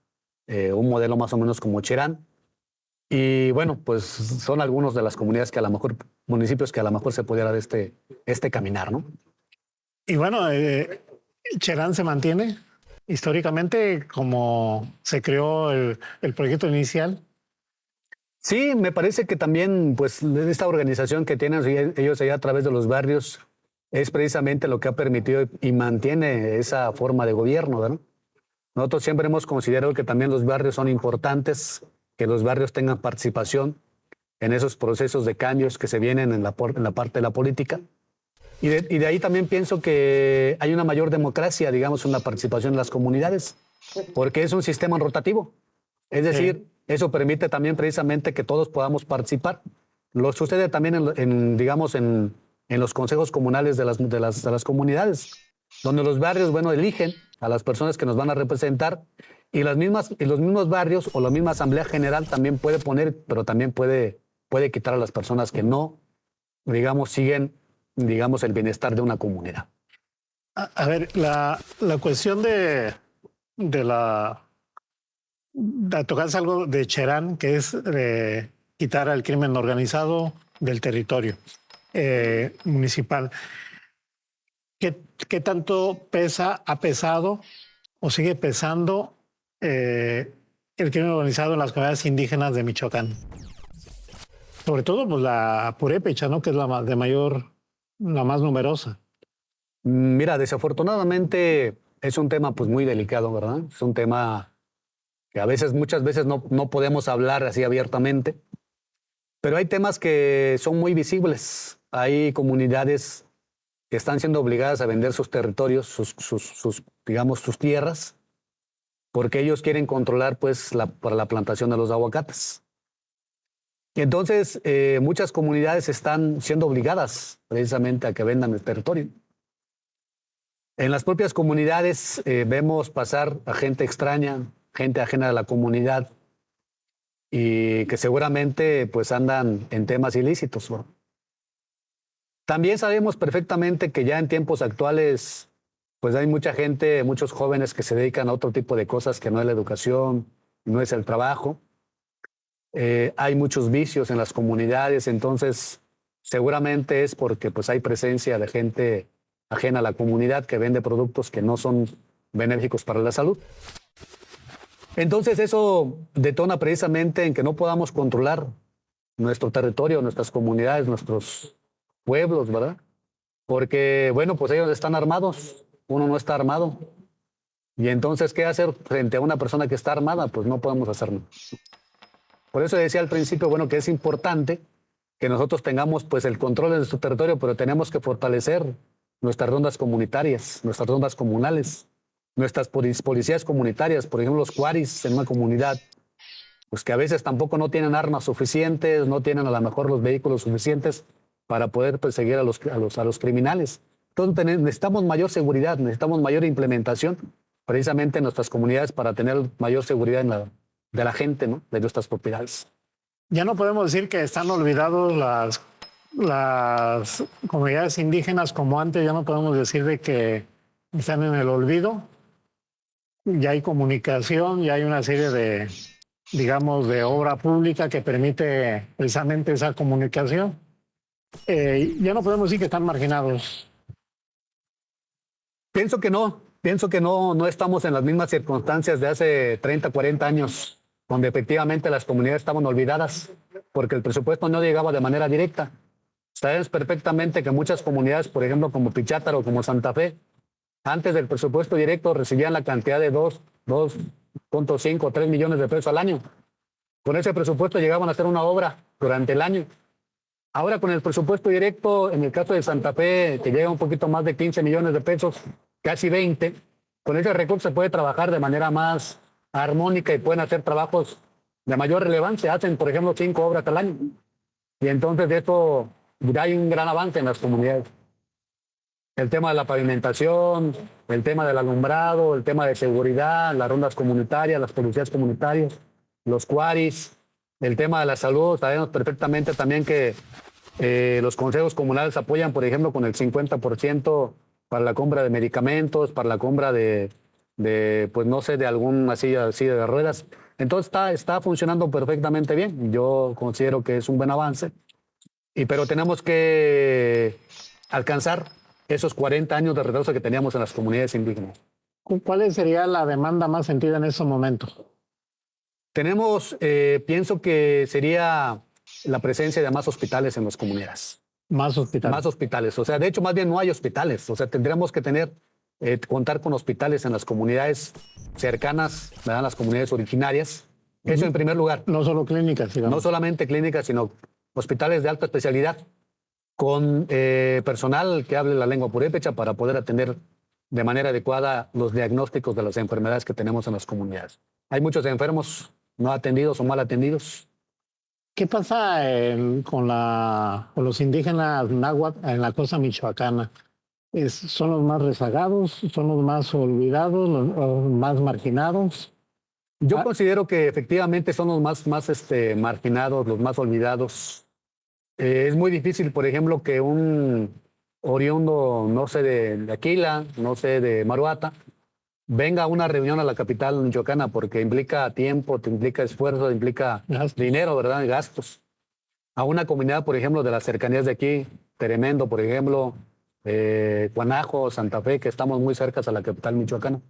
un modelo más o menos como Cherán. Y bueno, pues son algunos de las comunidades que a lo mejor, municipios que a lo mejor se pudiera dar este caminar, ¿no? Y bueno, Cherán se mantiene históricamente como se creó el proyecto inicial. Sí, me parece que también, pues, esta organización que tienen ellos allá a través de los barrios es precisamente lo que ha permitido y mantiene esa forma de gobierno, ¿verdad? Nosotros siempre hemos considerado que también los barrios son importantes, que los barrios tengan participación en esos procesos de cambios que se vienen en la parte de la política. Y de ahí también pienso que hay una mayor democracia, digamos, en la participación de las comunidades, porque es un sistema rotativo. Es decir, eso permite también precisamente que todos podamos participar. Lo sucede también digamos, en los consejos comunales de las comunidades, donde los barrios, bueno, eligen a las personas que nos van a representar y los mismos barrios o la misma asamblea general también puede poner, pero también puede quitar a las personas que no, digamos, siguen, digamos, el bienestar de una comunidad. A ver, la cuestión de tocarse algo de Cherán, que es quitar al crimen organizado del territorio municipal. ¿Qué tanto ha pesado o sigue pesando el crimen organizado en las comunidades indígenas de Michoacán? Sobre todo, pues la purépecha, ¿no? Que es la más numerosa. Mira, desafortunadamente es un tema pues muy delicado, ¿verdad? Es un tema que muchas veces no podemos hablar así abiertamente, pero hay temas que son muy visibles. Hay comunidades que están siendo obligadas a vender sus territorios, digamos, sus tierras, porque ellos quieren controlar pues para la plantación de los aguacates. Y entonces muchas comunidades están siendo obligadas precisamente a que vendan el territorio. En las propias comunidades vemos pasar a gente extraña, gente ajena a la comunidad y que seguramente pues andan en temas ilícitos, ¿no? También sabemos perfectamente que ya en tiempos actuales pues hay mucha gente, muchos jóvenes que se dedican a otro tipo de cosas que no es la educación, no es el trabajo. Hay muchos vicios en las comunidades, entonces seguramente es porque pues hay presencia de gente ajena a la comunidad que vende productos que no son benéficos para la salud. Entonces eso detona precisamente en que no podamos controlar nuestro territorio, nuestras comunidades, nuestros pueblos, ¿verdad? Porque, bueno, pues ellos están armados, uno no está armado. Y entonces, ¿qué hacer frente a una persona que está armada? Pues no podemos hacer nada. Por eso decía al principio, bueno, que es importante que nosotros tengamos pues el control de nuestro territorio, pero tenemos que fortalecer nuestras rondas comunitarias, nuestras rondas comunales, nuestras policías comunitarias, por ejemplo, los cuaris en una comunidad, pues que a veces tampoco no tienen armas suficientes, no tienen a lo mejor los vehículos suficientes para poder perseguir a los criminales. Entonces necesitamos mayor seguridad, necesitamos mayor implementación precisamente en nuestras comunidades para tener mayor seguridad de la gente, ¿no? De nuestras propiedades. Ya no podemos decir que están olvidados las comunidades indígenas como antes, ya no podemos decir de que están en el olvido. Ya hay comunicación, ya hay una serie de, digamos, de obra pública que permite precisamente esa comunicación. Ya no podemos decir que están marginados. Pienso que no estamos en las mismas circunstancias de hace 30, 40 años, donde efectivamente las comunidades estaban olvidadas porque el presupuesto no llegaba de manera directa. Sabemos perfectamente que muchas comunidades, por ejemplo, como Pichátaro, como Santa Fe, antes del presupuesto directo recibían la cantidad de 2.5 o 3 millones de pesos al año. Con ese presupuesto llegaban a hacer una obra durante el año. Ahora con el presupuesto directo, en el caso de Santa Fe, que llega un poquito más de 15 millones de pesos, casi 20, con ese recurso se puede trabajar de manera más armónica y pueden hacer trabajos de mayor relevancia. Hacen, por ejemplo, 5 obras al año. Y entonces de esto ya hay un gran avance en las comunidades. El tema de la pavimentación, el tema del alumbrado, el tema de seguridad, las rondas comunitarias, las policías comunitarias, los cuaris, el tema de la salud. Sabemos perfectamente también que los consejos comunales apoyan, por ejemplo, con el 50% para la compra de medicamentos, para la compra de pues no sé, de alguna silla de ruedas. Entonces está funcionando perfectamente bien. Yo considero que es un buen avance, pero tenemos que alcanzar esos 40 años de retraso que teníamos en las comunidades indígenas. ¿Cuál sería la demanda más sentida en estos momentos? Tenemos, pienso que sería la presencia de más hospitales en las comunidades. Más hospitales. Más hospitales. O sea, de hecho, más bien no hay hospitales. O sea, tendríamos que contar con hospitales en las comunidades cercanas, ¿verdad? Las comunidades originarias. Eso en primer lugar. No solo clínicas, digamos. No solamente clínicas, sino hospitales de alta especialidad con personal que hable la lengua purépecha para poder atender de manera adecuada los diagnósticos de las enfermedades que tenemos en las comunidades. Hay muchos enfermos no atendidos o mal atendidos. ¿Qué pasa con los indígenas náhuatl en la costa michoacana? ¿Son los más rezagados? ¿Son los más olvidados? ¿Los más marginados? Yo considero que efectivamente son los más marginados, los más olvidados. Es muy difícil, por ejemplo, que un oriundo, no sé, de Aquila, no sé, de Maruata, venga a una reunión a la capital michoacana porque implica tiempo, implica esfuerzo, implica dinero, ¿verdad? Gastos. A una comunidad, por ejemplo, de las cercanías de aquí, Tremendo, por ejemplo, Guanajo, Santa Fe, que estamos muy cerca a la capital michoacana.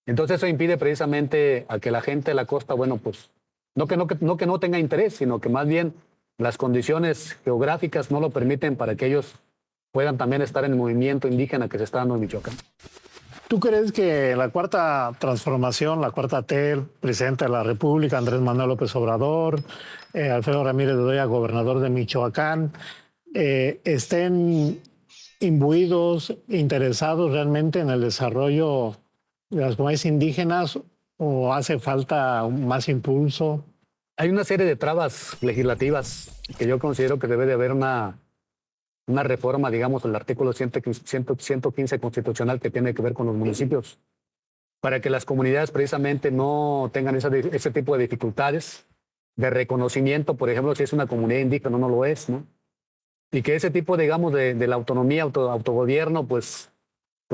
Entonces eso impide precisamente a que la gente de la costa, bueno, pues, no que no tenga interés, sino que más bien las condiciones geográficas no lo permiten para que ellos puedan también estar en el movimiento indígena que se está dando en Michoacán. ¿Tú crees que la cuarta transformación, la cuarta T, el presidente de la República, Andrés Manuel López Obrador, Alfredo Ramírez Bedoya, gobernador de Michoacán, estén imbuidos, interesados realmente en el desarrollo de las comunidades indígenas o hace falta más impulso? Hay una serie de trabas legislativas que yo considero que debe de haber una reforma, digamos, del artículo 115 constitucional que tiene que ver con los municipios, para que las comunidades precisamente no tengan ese tipo de dificultades de reconocimiento, por ejemplo, si es una comunidad indígena o no lo es, ¿no? Y que ese tipo, digamos, de la autonomía, autogobierno, pues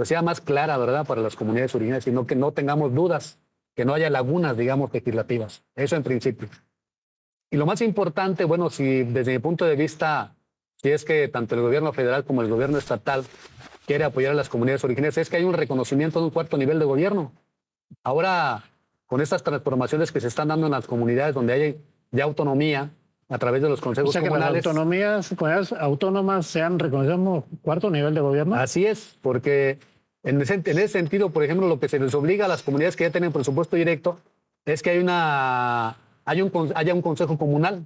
sea más clara, ¿verdad?, para las comunidades originarias, sino que no tengamos dudas, que no haya lagunas, digamos, legislativas. Eso en principio. Y lo más importante, bueno, si desde mi punto de vista, si es que tanto el gobierno federal como el gobierno estatal quiere apoyar a las comunidades originarias, es que hay un reconocimiento de un cuarto nivel de gobierno. Ahora, con estas transformaciones que se están dando en las comunidades donde hay ya autonomía, a través de los O consejos sea que comunales. las comunidades autónomas sean reconocidas como cuarto nivel de gobierno. Así es, porque en ese sentido, por ejemplo, lo que se les obliga a las comunidades que ya tienen presupuesto directo es que haya un consejo comunal.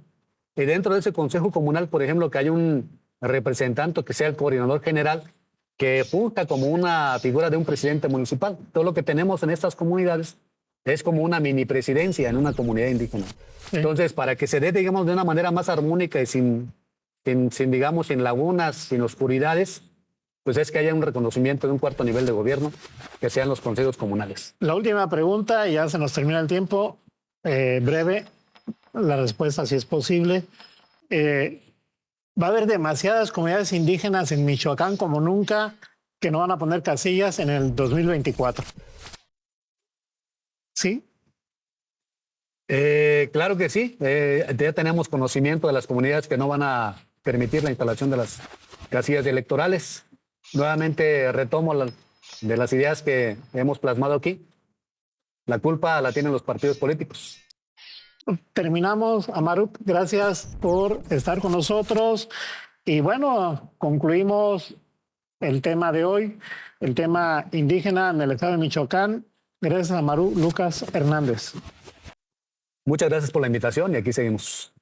Y dentro de ese consejo comunal, por ejemplo, que haya un representante que sea el coordinador general, que funja como una figura de un presidente municipal. Todo lo que tenemos en estas comunidades es como una mini presidencia en una comunidad indígena. Sí. Entonces, para que se dé, digamos, de una manera más armónica y sin digamos, sin lagunas, sin oscuridades, pues es que haya un reconocimiento de un cuarto nivel de gobierno, que sean los consejos comunales. La última pregunta, ya se nos termina el tiempo, breve, la respuesta si es posible. Va a haber demasiadas comunidades indígenas en Michoacán como nunca que no van a poner casillas en el 2024. ¿Sí? Claro que sí. Ya tenemos conocimiento de las comunidades que no van a permitir la instalación de las casillas electorales. Nuevamente retomo de las ideas que hemos plasmado aquí. La culpa la tienen los partidos políticos. Terminamos. Amarup, gracias por estar con nosotros. Y bueno, concluimos el tema de hoy, el tema indígena en el estado de Michoacán. Gracias a Amaru Lucas Hernández. Muchas gracias por la invitación y aquí seguimos.